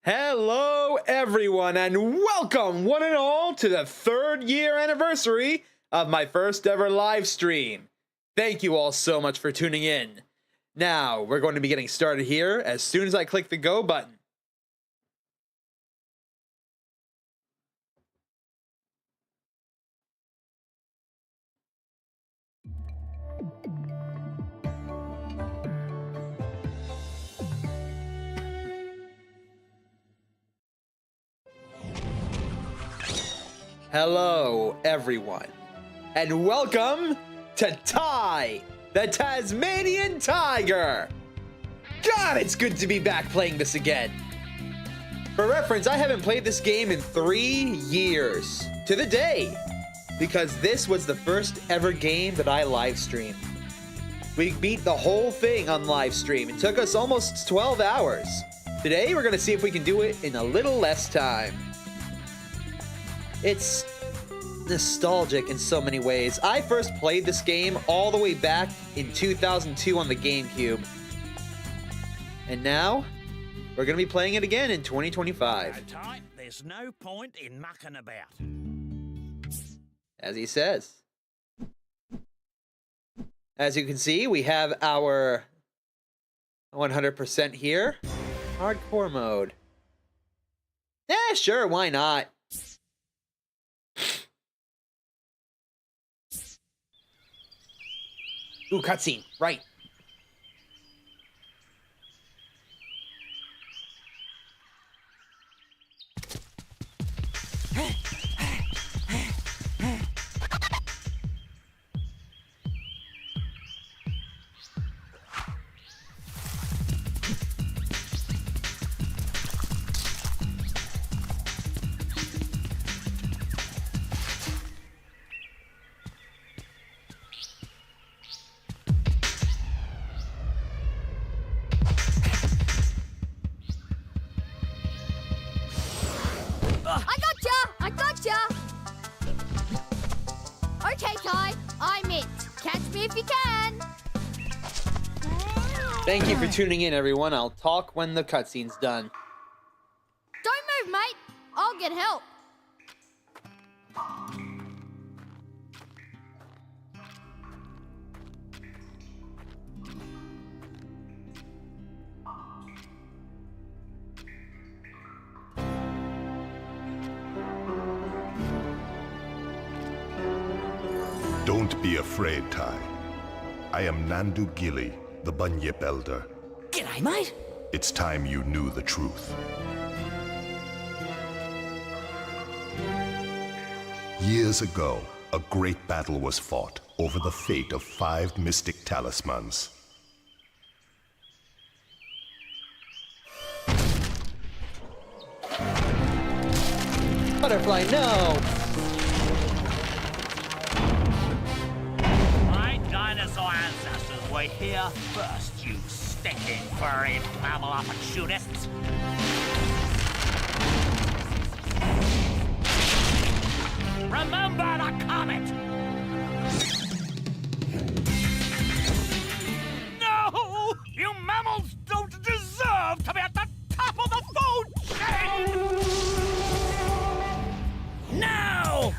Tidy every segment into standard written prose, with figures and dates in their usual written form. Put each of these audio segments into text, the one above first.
Hello everyone and welcome one and all to the 3rd year anniversary of my first ever live stream. Thank you all so much for tuning in. Now we're going to be getting started here as soon as I click the go button. Hello everyone and welcome to Ty the Tasmanian Tiger. God, it's good to be back playing this again. For reference, I haven't played this game in 3 years to the day because this was the first ever game that I live streamed. We beat the whole thing on live stream. It took us almost 12 hours. Today we're going to see if we can do it in a little less time. It's nostalgic in so many ways. I first played this game all the way back in 2002 on the GameCube. And now, we're going to be playing it again in 2025. Ty, there's no point in mucking about. As he says. As you can see, we have our 100% here. Hardcore mode. Yeah, sure, why not? Ooh, cutscene, right. I gotcha! Okay, Ty, I'm it. Catch me if you can. Thank you for tuning in, everyone. I'll talk when the cutscene's done. Don't move, mate. I'll get help. Don't be afraid, Ty. I am Nandu Gilly, the Bunyip Elder. G'day, mate. It's time you knew the truth. Years ago, a great battle was fought over the fate of 5 mystic talismens. Butterfly, no! Dinosaur ancestors were here first, you stinking furry mammal opportunists. Remember the comet! No! You mammals don't deserve to be at the top of the food chain! Now!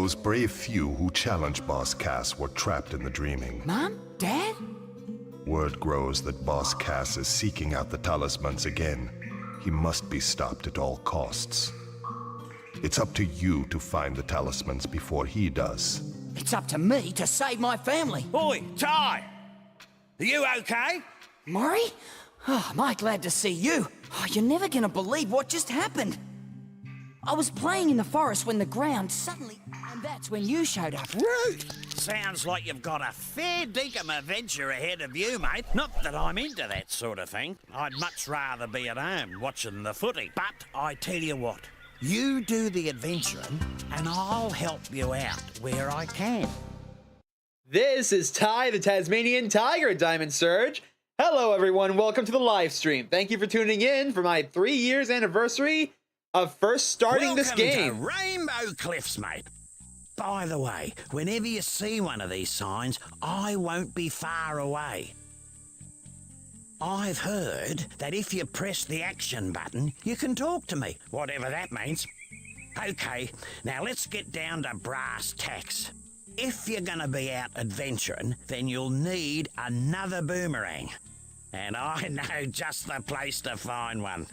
those brave few who challenged Boss Cass were trapped in the dreaming. Mom? Dad? Word grows that Boss Cass is seeking out the talismens again. He must be stopped at all costs. It's up to you to find the talismens before he does. It's up to me to save my family. Oi, Ty! Are you okay? Maury? Oh, am I glad to see you. Oh, you're never gonna believe what just happened. I was playing in the forest when the ground suddenly... And that's when you showed up. Rude! Sounds like you've got a fair dinkum adventure ahead of you, mate. Not that I'm into that sort of thing. I'd much rather be at home watching the footy. But I tell you what, you do the adventuring and I'll help you out where I can. This is Ty the Tasmanian Tiger, Diamond Surge. Hello everyone, welcome to the live stream. Thank you for tuning in for my 3 years anniversary of first starting this game. Welcome to Rainbow Cliffs, mate. By the way, whenever you see one of these signs, I won't be far away. I've heard that if you press the action button, you can talk to me, whatever that means. Okay, now let's get down to brass tacks. If you're gonna be out adventuring, then you'll need another boomerang. And I know just the place to find one.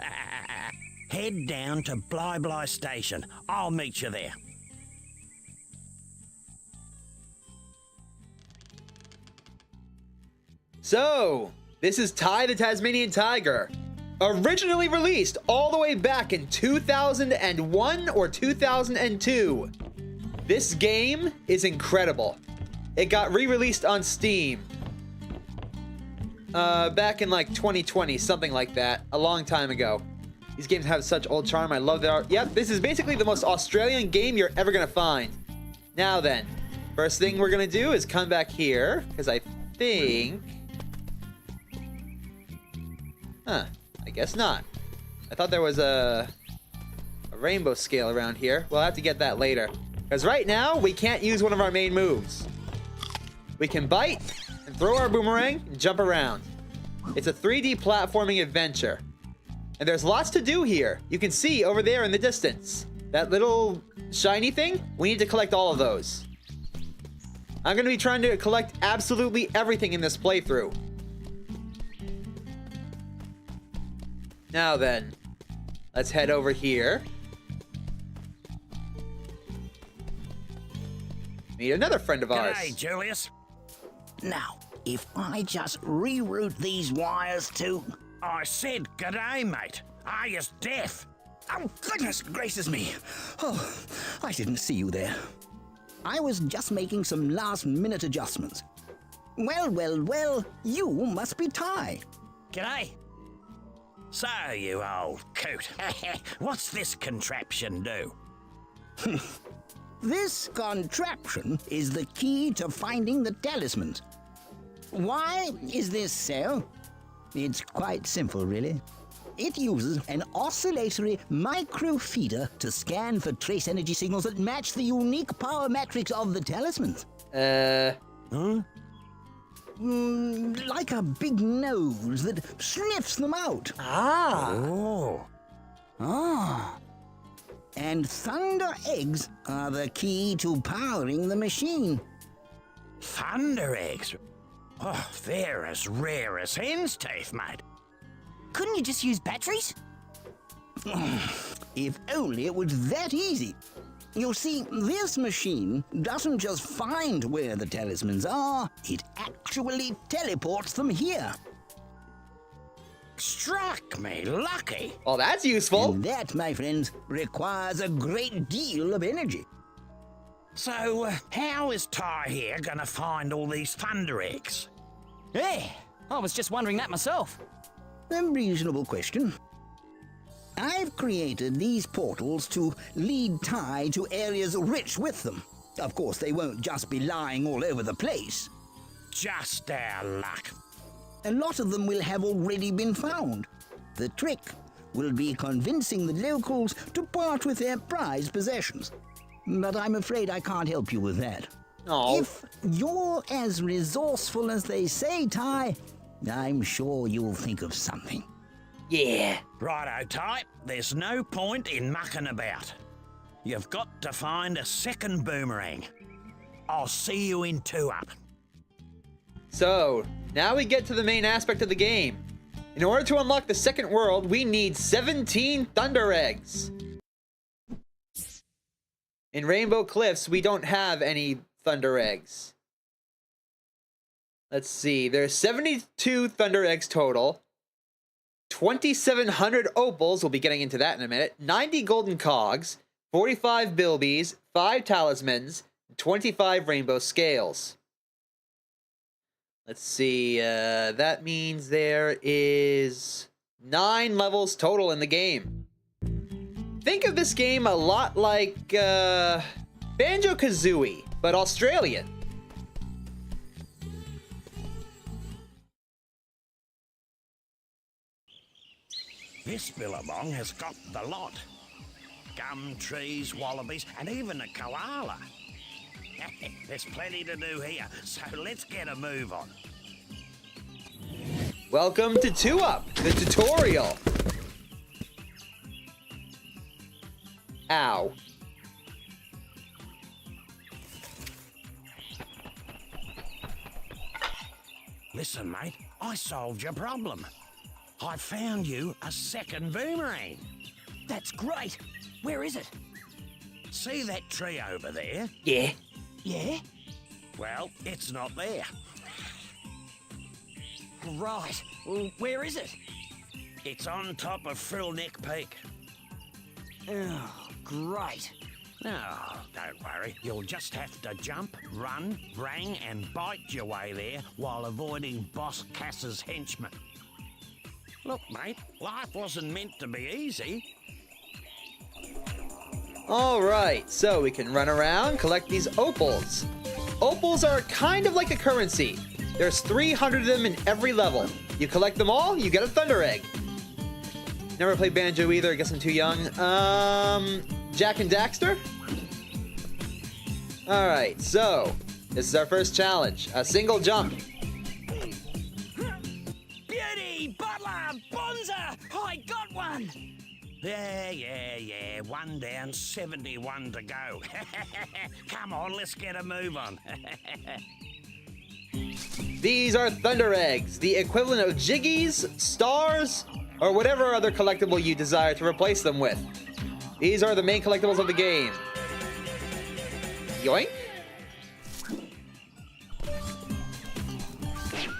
Head down to Bly Bly Station. I'll meet you there. So, this is Ty the Tasmanian Tiger. Originally released all the way back in 2001 or 2002. This game is incredible. It got re-released on Steam. Back in like 2020, something like that. A long time ago. These games have such old charm. I love their art. Yep, this is basically the most Australian game you're ever gonna find. Now then, first thing we're gonna do is come back here, because I think... Huh, I guess not. I thought there was a rainbow scale around here. We'll have to get that later. Because right now, we can't use one of our main moves. We can bite, and throw our boomerang, and jump around. It's a 3D platforming adventure. And there's lots to do here. You can see over there in the distance. That little shiny thing, we need to collect all of those. I'm going to be trying to collect absolutely everything in this playthrough. Now then, let's head over here. Meet another friend of ours. G'day, Julius. Now, if I just reroute these wires to... I said g'day, mate. Are you deaf? Oh, goodness gracious me. Oh, I didn't see you there. I was just making some last-minute adjustments. Well, you must be Ty. G'day. So, you old coot. What's this contraption do? This contraption is the key to finding the talismans. Why is this so? It's quite simple, really. It uses an oscillatory microfeeder to scan for trace energy signals that match the unique power matrix of the talismans. Like a big nose that sniffs them out. Oh. And thunder eggs are the key to powering the machine. Thunder eggs? Oh, they're as rare as hen's teeth, mate. Couldn't you just use batteries? If only it was that easy. You see, this machine doesn't just find where the talismans are, it actually teleports them here. Struck me lucky. Well, that's useful. And that, my friends, requires a great deal of energy. So, how is Ty here gonna find all these thunder eggs? Yeah, I was just wondering that myself. A reasonable question. I've created these portals to lead Ty to areas rich with them. Of course, they won't just be lying all over the place. Just our luck. A lot of them will have already been found. The trick will be convincing the locals to part with their prized possessions. But I'm afraid I can't help you with that. Oh. If you're as resourceful as they say, Ty, I'm sure you'll think of something. Yeah. Righto, Ty. There's no point in mucking about. you've got to find a second boomerang. I'll see you in 2-up. So, now we get to the main aspect of the game. In order to unlock the second world, we need 17 Thunder Eggs. In Rainbow Cliffs, we don't have any Thunder Eggs. Let's see, there's 72 Thunder Eggs total. 2,700 opals, we'll be getting into that in a minute. 90 golden cogs, 45 bilbies, 5 talismens, 25 rainbow scales. Let's see, that means there is 9 levels total in the game. Think of this game a lot like Banjo-Kazooie, but Australian. This billabong has got the lot. Gum trees, wallabies, and even a koala. There's plenty to do here, so let's get a move on. Welcome to 2-Up, the tutorial. Ow. Listen, mate, I solved your problem. I found you a second boomerang. That's great. Where is it? See that tree over there? Yeah. Yeah? Well, it's not there. Right. Well, where is it? It's on top of Frill Neck Peak. Oh, great. No, don't worry. You'll just have to jump, run, rang, and bite your way there while avoiding Boss Cass's henchmen. Look, mate, life wasn't meant to be easy. Alright, so we can run around, collect these opals. Opals are kind of like a currency. There's 300 of them in every level. You collect them all, you get a Thunder Egg. Never played Banjo either, I guess I'm too young. Jack and Daxter? Alright, so, this is our first challenge. A single jump. Beauty! Butler! Bonza! I got one! Yeah. 1 down, 71 to go. Come on, let's get a move on. These are Thunder Eggs, the equivalent of Jiggies, Stars, or whatever other collectible you desire to replace them with. These are the main collectibles of the game. Yoink!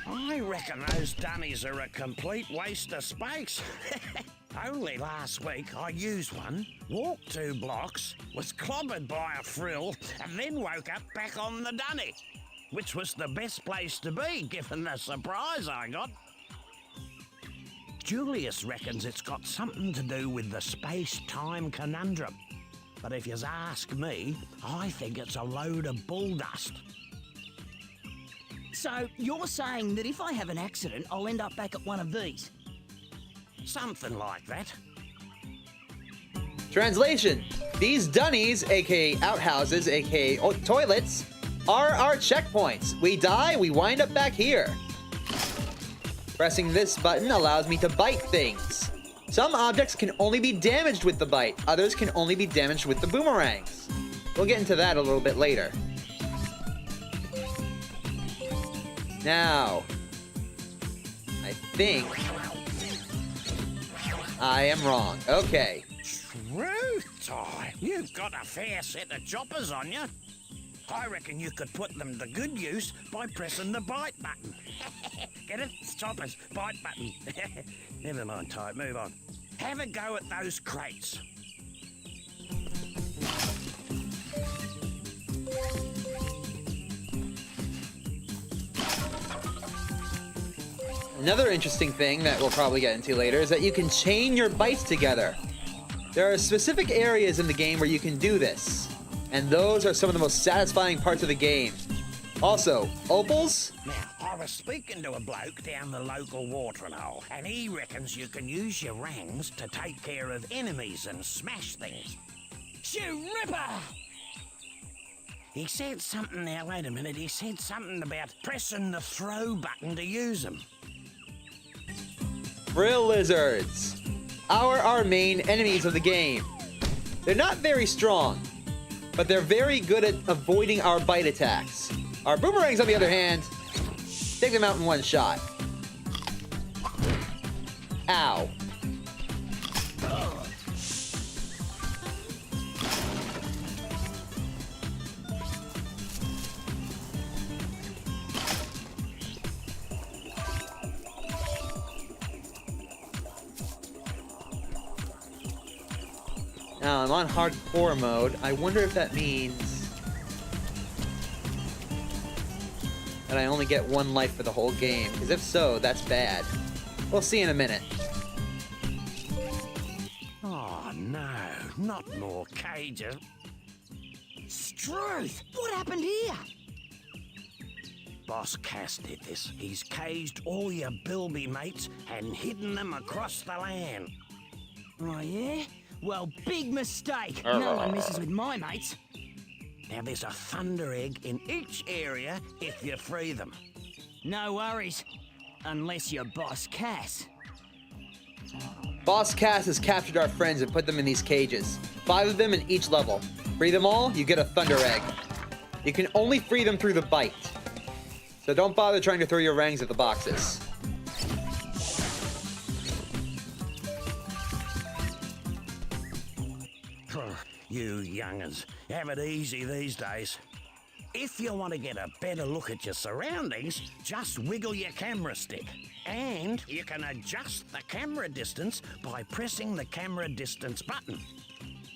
I reckon those dunnies are a complete waste of space. Only last week I used one, walked 2 blocks, was clobbered by a frill, and then woke up back on the dunny, which was the best place to be given the surprise I got. Julius reckons it's got something to do with the space-time conundrum. But if you ask me, I think it's a load of bull dust. So, you're saying that if I have an accident, I'll end up back at one of these? Something like that. Translation: these dunnies, aka outhouses, aka toilets, are our checkpoints. We die, we wind up back here. Pressing this button allows me to bite things. Some objects can only be damaged with the bite, others can only be damaged with the boomerangs. We'll get into that a little bit later. Now, I think I am wrong. Okay. Truth, Ty. You've got a fair set of choppers on you. I reckon you could put them to good use by pressing the bite button. Get it? It's choppers. Bite button. Never mind, Ty. Move on. Have a go at those crates. Another interesting thing that we'll probably get into later is that you can chain your bites together. There are specific areas in the game where you can do this, and those are some of the most satisfying parts of the game. Also, opals? Now, I was speaking to a bloke down the local watering hole, and he reckons you can use your rangs to take care of enemies and smash things. Shoo Ripper! He said something now, wait a minute, he said something about pressing the throw button to use them. Frill lizards are our main enemies of the game. They're not very strong, but they're very good at avoiding our bite attacks. Our boomerangs, on the other hand, take them out in one shot. Ow. Now, I'm on hardcore mode. I wonder if that means that I only get one life for the whole game. Because if so, that's bad. We'll see in a minute. Oh, no. Not more cages. Struth! What happened here? Boss Cass did this. He's caged all your bilby mates and hidden them across the land. Oh, yeah? Well, big mistake. No one messes with my mates. Now, there's a thunder egg in each area if you free them. No worries. Unless you're Boss Cass. Boss Cass has captured our friends and put them in these cages. 5 of them in each level. Free them all, you get a thunder egg. You can only free them through the bite. So don't bother trying to throw your rangs at the boxes. You young'uns, have it easy these days. If you want to get a better look at your surroundings, just wiggle your camera stick. And you can adjust the camera distance by pressing the camera distance button.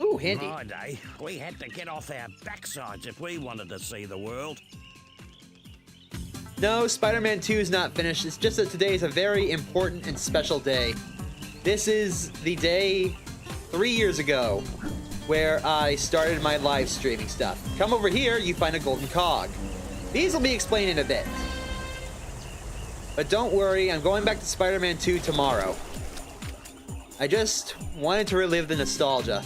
Ooh, handy. In my day, we had to get off our backsides if we wanted to see the world. No, Spider-Man 2 is not finished. It's just that today is a very important and special day. This is the day 3 years ago where I started my live streaming stuff. Come over here, you find a golden cog. These will be explained in a bit. But don't worry, I'm going back to Spider-Man 2 tomorrow. I just wanted to relive the nostalgia.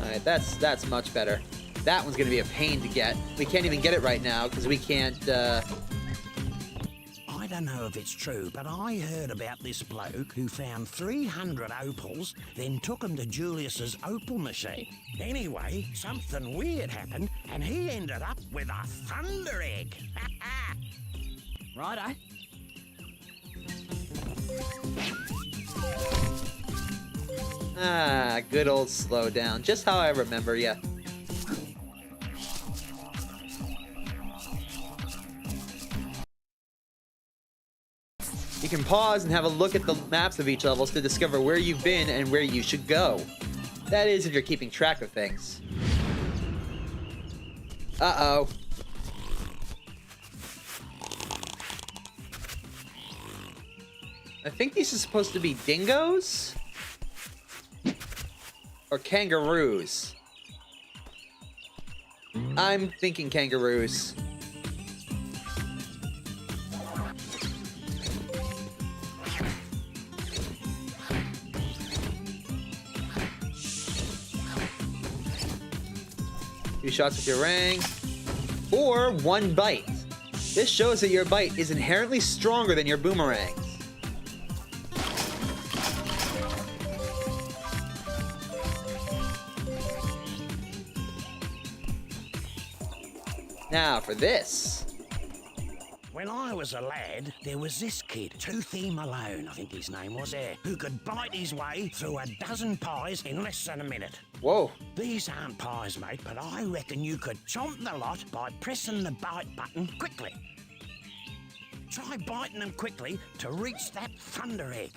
Alright, that's much better. That one's gonna be a pain to get. We can't even get it right now because we can't, I don't know if it's true, but I heard about this bloke who found 300 opals, then took them to Julius's opal machine. Anyway, something weird happened, and he ended up with a thunder egg. Righto. Ah, good old slowdown. Just how I remember ya. You can pause and have a look at the maps of each levels to discover where you've been and where you should go. That is, if you're keeping track of things. Uh-oh. I think these are supposed to be dingoes? Or kangaroos? I'm thinking kangaroos. Two shots with your rang, or one bite. This shows that your bite is inherently stronger than your boomerangs. Now for this. When I was a lad, there was this kid, Toothy Malone, I think his name was, who could bite his way through a dozen pies in less than a minute. Whoa. These aren't pies, mate, but I reckon you could chomp the lot by pressing the bite button quickly. Try biting them quickly to reach that thunder egg.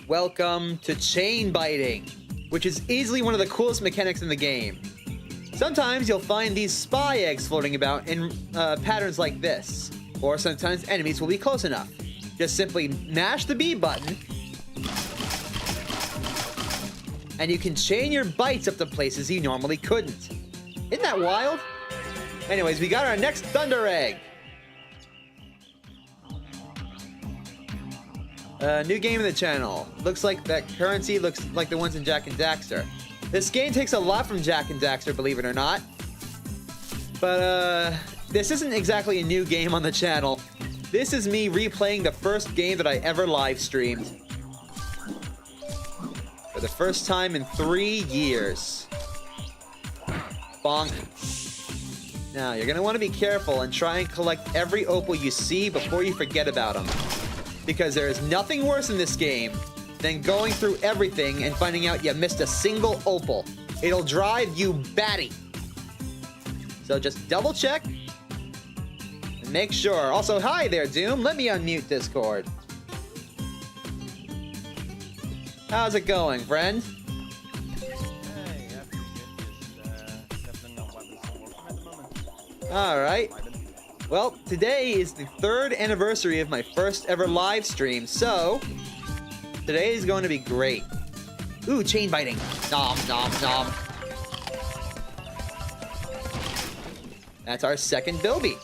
Welcome to chain biting, which is easily one of the coolest mechanics in the game. Sometimes you'll find these spy eggs floating about in patterns like this, or sometimes enemies will be close enough. Just simply mash the B button, and you can chain your bites up to places you normally couldn't. Isn't that wild? Anyways, we got our next thunder egg. New game in the channel. Looks like that currency looks like the ones in Jak and Daxter. This game takes a lot from Jak and Daxter, believe it or not. But, this isn't exactly a new game on the channel. This is me replaying the first game that I ever live streamed. the first time in 3 years. Bonk. Now, you're going to want to be careful and try and collect every opal you see before you forget about them. Because there is nothing worse in this game than going through everything and finding out you missed a single opal. It'll drive you batty. So just double check and make sure. Also, hi there, Doom. Let me unmute Discord. How's it going, friend? Alright. Well, today is the 3rd anniversary of my first ever live stream, so today is going to be great. Ooh, chain biting. Nom, nom, nom. That's our second Bilby.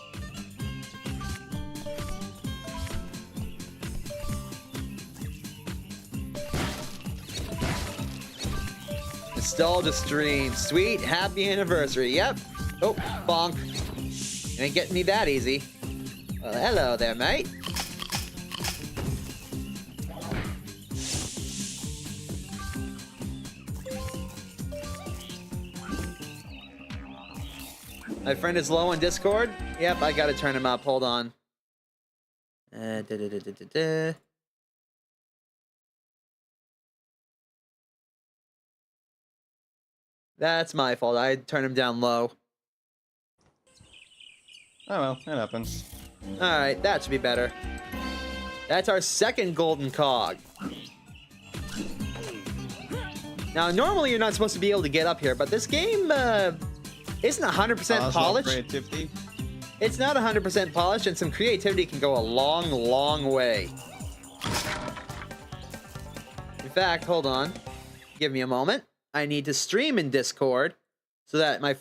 Nostalgia stream. Sweet, happy anniversary. Yep. Oh, bonk. You ain't getting me that easy. Well, hello there, mate. My friend is low on Discord. Yep, I gotta turn him up. Hold on. That's my fault. I turned him down low. Oh well, it happens. Alright, that should be better. That's our second golden cog. Now, normally you're not supposed to be able to get up here, but this game isn't 100% polished. Creativity. It's not 100% polished, and some creativity can go a long, long way. In fact, hold on. Give me a moment. I need to stream in Discord so that my friend